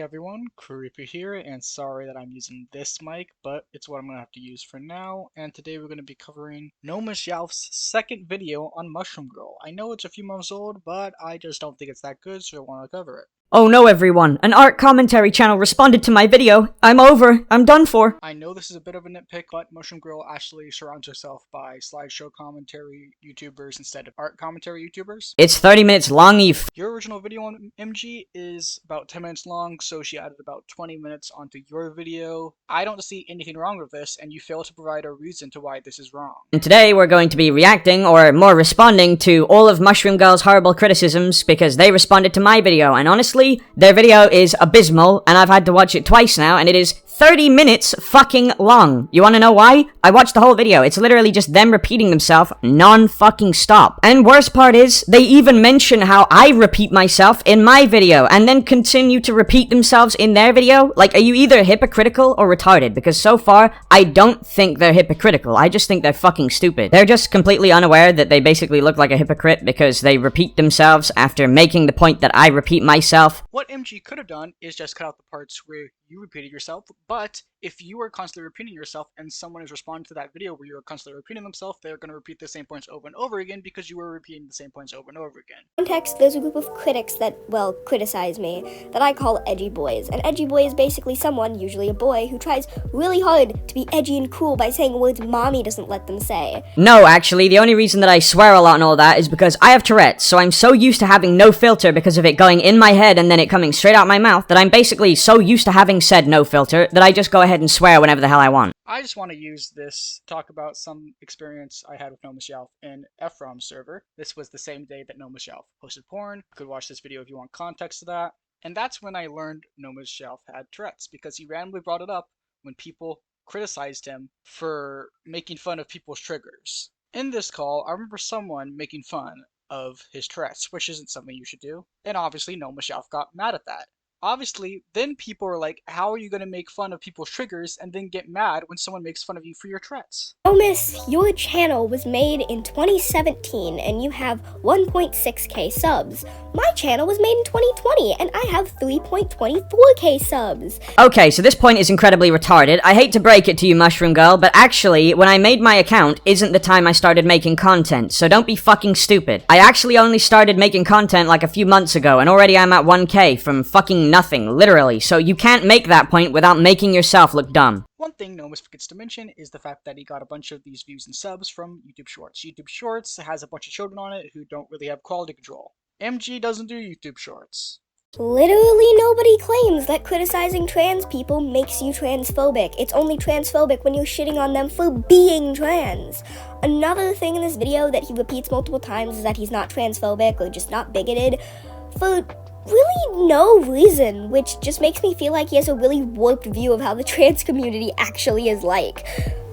everyone, Creepy here, and sorry that I'm using this mic, but it's what I'm going to have to use for now, and today we're going to be covering NomisYalf's second video on Mushroom Girl. I know it's a few months old, but I just don't think it's that good, so I want to cover it. Oh no everyone, an art commentary channel responded to my video. I'm over. I'm done for. I know this is a bit of a nitpick, but Mushroom Girl actually surrounds herself by slideshow commentary YouTubers instead of art commentary YouTubers. It's 30 minutes long, Your original video on MG is about 10 minutes long, so she added about 20 minutes onto your video. I don't see anything wrong with this, and you fail to provide a reason to why this is wrong. And today we're going to be reacting, or more responding, to all of Mushroom Girl's horrible criticisms because they responded to my video, and honestly, their video is abysmal, and I've had to watch it twice now, and it is 30 minutes fucking long. You wanna know why? I watched the whole video. It's literally just them repeating themselves non-fucking stop. And worst part is, they even mention how I repeat myself in my video, and then continue to repeat themselves in their video. Like, are you either hypocritical or retarded? Because so far, I don't think they're hypocritical. I just think they're fucking stupid. They're just completely unaware that they basically look like a hypocrite because they repeat themselves after making the point that I repeat myself. What MG could have done is just cut out the parts where you repeated yourself, but if you are constantly repeating yourself and someone is responding to that video where you're constantly repeating themselves, they're going to repeat the same points over and over again because you were repeating the same points over and over again. Context, there's a group of critics that, well, criticize me, that I call edgy boys. An edgy boy is basically someone, usually a boy, who tries really hard to be edgy and cool by saying words mommy doesn't let them say. No, actually, the only reason that I swear a lot and all that is because I have Tourette's, so I'm so used to having no filter because of it going in my head and then it coming straight out my mouth that I'm basically so used to having said no filter that I just go ahead and swear whenever the hell I want. I just want to use this to talk about some experience I had with NomisYalf in Ephraim's server. This was the same day that NomisYalf posted porn. You could watch this video if you want context to that. And that's when I learned NomisYalf had Tourette's, because he randomly brought it up when people criticized him for making fun of people's triggers. In this call, I remember someone making fun of his Tourette's, which isn't something you should do. And obviously NomisYalf got mad at that. Obviously, then people are like, how are you going to make fun of people's triggers and then get mad when someone makes fun of you for your Tourette's? Nomis, your channel was made in 2017 and you have 1.6k subs. My channel was made in 2020 and I have 3.24k subs. Okay, so this point is incredibly retarded. I hate to break it to you, Mushroom Girl, but actually, when I made my account isn't the time I started making content, so don't be fucking stupid. I actually only started making content like a few months ago, and already I'm at 1k from fucking nothing, literally, so you can't make that point without making yourself look dumb. One thing Nomis forgets to mention is the fact that he got a bunch of these views and subs from YouTube Shorts. YouTube Shorts has a bunch of children on it who don't really have quality control. MG doesn't do YouTube Shorts. Literally nobody claims that criticizing trans people makes you transphobic. It's only transphobic when you're shitting on them for being trans. Another thing in this video that he repeats multiple times is that he's not transphobic or just not bigoted for really no reason, which just makes me feel like he has a really warped view of how the trans community actually is like.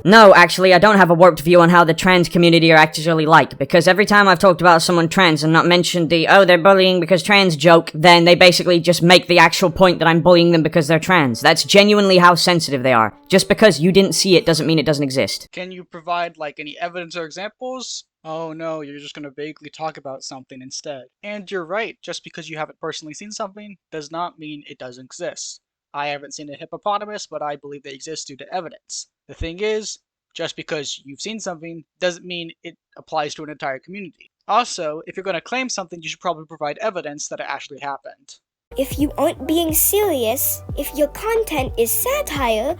No, actually, I don't have a warped view on how the trans community are actually like, because every time I've talked about someone trans and not mentioned the, oh, they're bullying because trans joke, then they basically just make the actual point that I'm bullying them because they're trans. That's genuinely how sensitive they are. Just because you didn't see it doesn't mean it doesn't exist. Can you provide, like, any evidence or examples? Oh no, you're just gonna vaguely talk about something instead. And you're right, just because you haven't personally seen something does not mean it doesn't exist. I haven't seen a hippopotamus, but I believe they exist due to evidence. The thing is, just because you've seen something doesn't mean it applies to an entire community. Also, if you're going to claim something, you should probably provide evidence that it actually happened. If you aren't being serious, if your content is satire,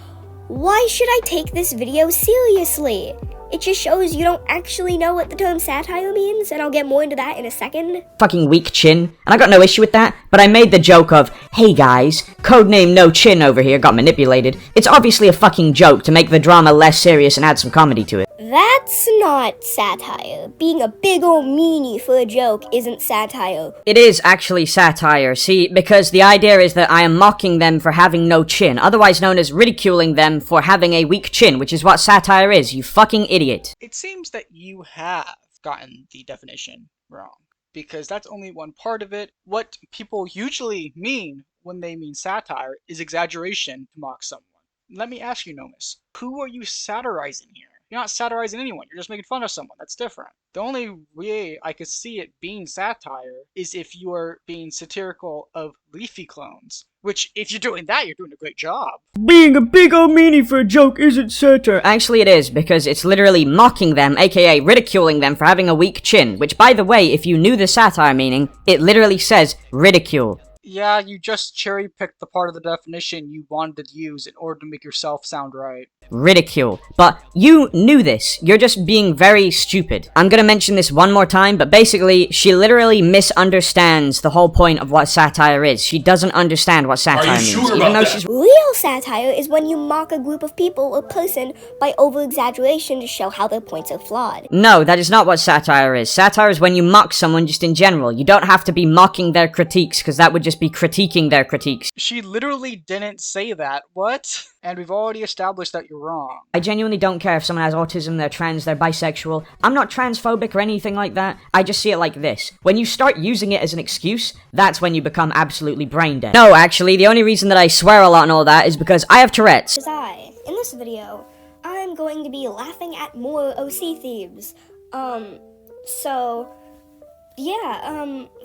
why should I take this video seriously? It just shows you don't actually know what the term satire means, and I'll get more into that in a second. Fucking weak chin, and I got no issue with that, but I made the joke of, hey guys, codename No Chin over here got manipulated. It's obviously a fucking joke to make the drama less serious and add some comedy to it. That's not satire. Being a big ol' meanie for a joke isn't satire. It is actually satire, see, because the idea is that I am mocking them for having no chin, otherwise known as ridiculing them for having a weak chin, which is what satire is, you fucking idiot. It seems that you have gotten the definition wrong, because that's only one part of it. What people usually mean when they mean satire is exaggeration to mock someone. Let me ask you, Nomis, who are you satirizing here? You're not satirizing anyone, you're just making fun of someone. That's different. The only way I could see it being satire is if you are being satirical of Leafy clones. Which, if you're doing that, you're doing a great job. Being a big old meanie for a joke isn't satire. Actually, it is, because it's literally mocking them, aka ridiculing them for having a weak chin. Which, by the way, if you knew the satire meaning, it literally says ridicule. Yeah, you just cherry-picked the part of the definition you wanted to use in order to make yourself sound right. Ridicule. But you knew this. You're just being very stupid. I'm gonna mention this one more time, but basically, she literally misunderstands the whole point of what satire is. She doesn't understand what satire means, sure even though that? she's Real satire is when you mock a group of people or person by over-exaggeration to show how their points are flawed. No, that is not what satire is. Satire is when you mock someone just in general. You don't have to be mocking their critiques, because that would just be critiquing their critiques. She literally didn't say that. What? And we've already established that you're wrong. I genuinely don't care if someone has autism, they're trans, they're bisexual. I'm not transphobic or anything like that. I just see it like this. When you start using it as an excuse, that's when you become absolutely brain dead. No, actually, the only reason that I swear a lot and all that is because I have Tourette's. In this video, I'm going to be laughing at more OC thieves.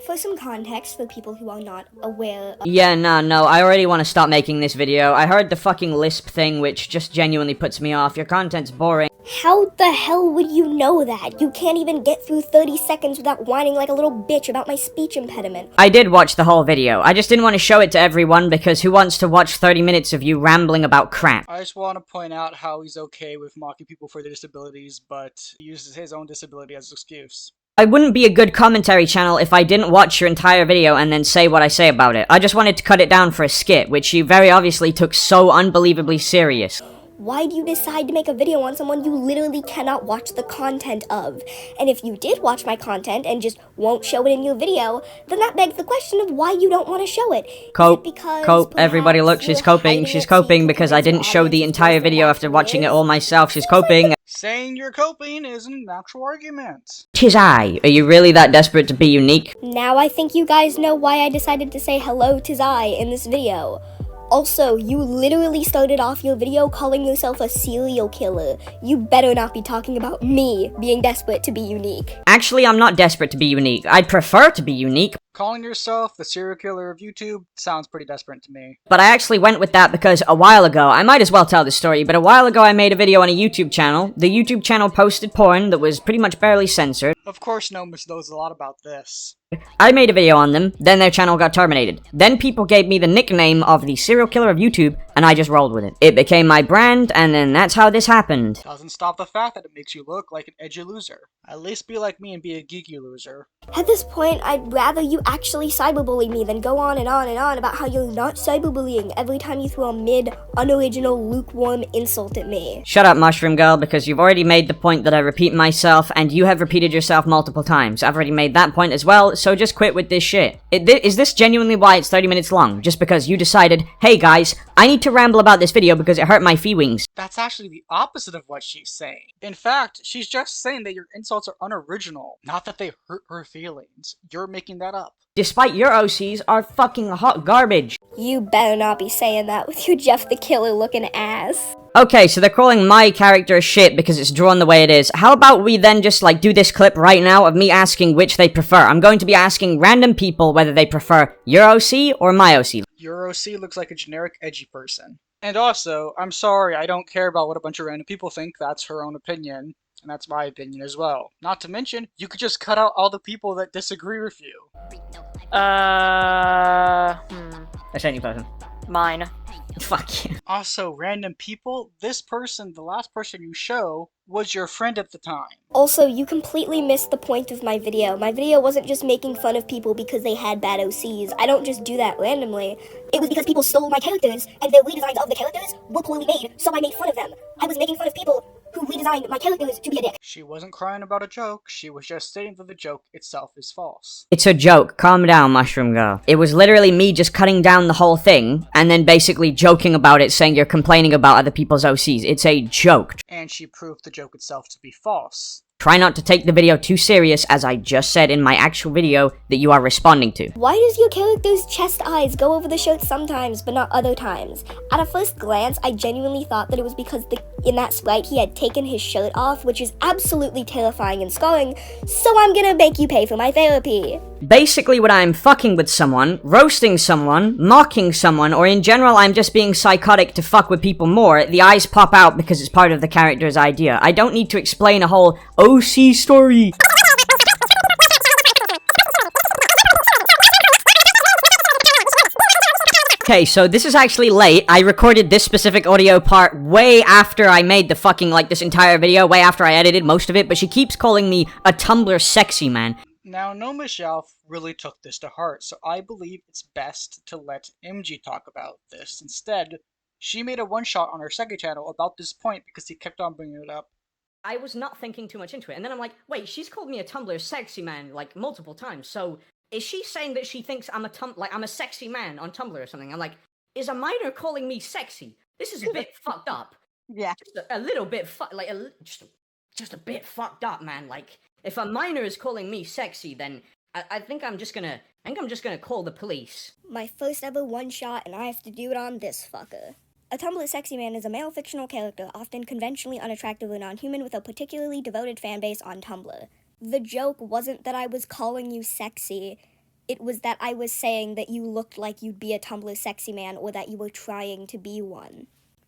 For some context for people who are not aware of— Yeah, no, I already want to stop making this video. I heard the fucking lisp thing, which just genuinely puts me off. Your content's boring. How the hell would you know that? You can't even get through 30 seconds without whining like a little bitch about my speech impediment. I did watch the whole video. I just didn't want to show it to everyone because who wants to watch 30 minutes of you rambling about crap? I just want to point out how he's okay with mocking people for their disabilities, but he uses his own disability as an excuse. I wouldn't be a good commentary channel if I didn't watch your entire video and then say what I say about it. I just wanted to cut it down for a skit, which you very obviously took so unbelievably serious. Why do you decide to make a video on someone you literally cannot watch the content of? And if you did watch my content and just won't show it in your video, then that begs the question of why you don't want to show it. Cope, Because everybody look, she's coping. She's coping because I didn't show the entire video after watching it all myself. She's coping. Saying you're coping isn't an actual argument. Tis I. Are you really that desperate to be unique? Now I think you guys know why I decided to say hello to Zai in this video. Also, you literally started off your video calling yourself a serial killer. You better not be talking about me being desperate to be unique. Actually, I'm not desperate to be unique. I'd prefer to be unique. Calling yourself the serial killer of YouTube sounds pretty desperate to me. But I actually went with that because a while ago, I might as well tell the story, but a while ago I made a video on a YouTube channel. The YouTube channel posted porn that was pretty much barely censored. Of course Nomis knows a lot about this. I made a video on them, then their channel got terminated. Then people gave me the nickname of the serial killer of YouTube, and I just rolled with it. It became my brand, and then that's how this happened. Doesn't stop the fact that it makes you look like an edgy loser. At least be like me and be a geeky loser. At this point, I'd rather you actually cyberbully me than go on and on and on about how you're not cyberbullying every time you throw a unoriginal, lukewarm insult at me. Shut up, Mushroom Girl, because you've already made the point that I repeat myself, and you have repeated yourself multiple times. I've already made that point as well, so just quit with this shit. Is this genuinely why it's 30 minutes long? Just because you decided, hey guys, I need to ramble about this video because it hurt my feelings. That's actually the opposite of what she's saying. In fact, she's just saying that your insults are unoriginal, not that they hurt her feelings. You're making that up. Despite your OCs are fucking hot garbage. You better not be saying that with your Jeff the Killer looking ass. Okay, so they're calling my character shit because it's drawn the way it is. How about we then just, do this clip right now of me asking which they prefer? I'm going to be asking random people whether they prefer your OC or my OC. Your OC looks like a generic edgy person. And also, I'm sorry, I don't care about what a bunch of random people think. That's her own opinion. And that's my opinion as well. Not to mention, you could just cut out all the people that disagree with you. That's any person. Mine. Fuck you. Also, random people, this person, the last person you show, was your friend at the time. Also, you completely missed the point of my video. My video wasn't just making fun of people because they had bad OCs. I don't just do that randomly. It was because people stole my characters, and their redesigns of the characters were poorly made, so I made fun of them. I was making fun of people who redesigned my characters to be a dick. She wasn't crying about a joke, she was just stating that the joke itself is false. It's a joke. Calm down, Mushroom Girl. It was literally me just cutting down the whole thing, and then basically joking about it, saying you're complaining about other people's OCs. It's a joke. And she proved the joke itself to be false. Try not to take the video too serious, as I just said in my actual video that you are responding to. Why does your character's chest eyes go over the shirt sometimes, but not other times? At a first glance, I genuinely thought that it was because the In that sprite, he had taken his shirt off, which is absolutely terrifying and scarring, so I'm gonna make you pay for my therapy. Basically, when I'm fucking with someone, roasting someone, mocking someone, or in general I'm just being psychotic to fuck with people more, the eyes pop out because it's part of the character's idea. I don't need to explain a whole OC story. Okay, so this is actually late. I recorded this specific audio part way after I made the fucking, like, this entire video, way after I edited most of it, but she keeps calling me a Tumblr sexy man. Now, NomisYalf really took this to heart, so I believe it's best to let MG talk about this. Instead, she made a one-shot on her second channel about this point because he kept on bringing it up. I was not thinking too much into it, and then I'm like, wait, she's called me a Tumblr sexy man, like, multiple times, so is she saying that she thinks I'm a sexy man on Tumblr or something? I'm like, is a minor calling me sexy? This is a bit fucked up. Yeah. Just a little bit just a bit fucked up, man. Like, if a minor is calling me sexy, then I think I'm just gonna call the police. My first ever one-shot, and I have to do it on this fucker. A Tumblr sexy man is a male fictional character, often conventionally unattractive or non-human, with a particularly devoted fanbase on Tumblr. The joke wasn't that I was calling you sexy, it was that I was saying that you looked like you'd be a Tumblr sexy man or that you were trying to be one.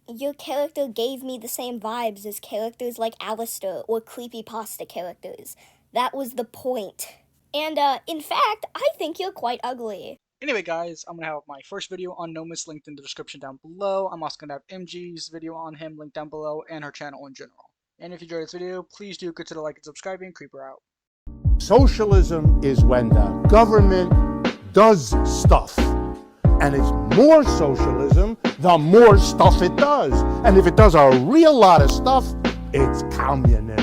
Your character gave me the same vibes as characters like Alistair or creepypasta characters. That was the point. And, in fact, I think you're quite ugly. Anyway, guys, I'm going to have my first video on Nomis linked in the description down below. I'm also going to have MG's video on him linked down below, and her channel in general. And if you enjoyed this video, please do consider liking and subscribing. Creep her out. Socialism is when the government does stuff. And it's more socialism the more stuff it does. And if it does a real lot of stuff, it's communism.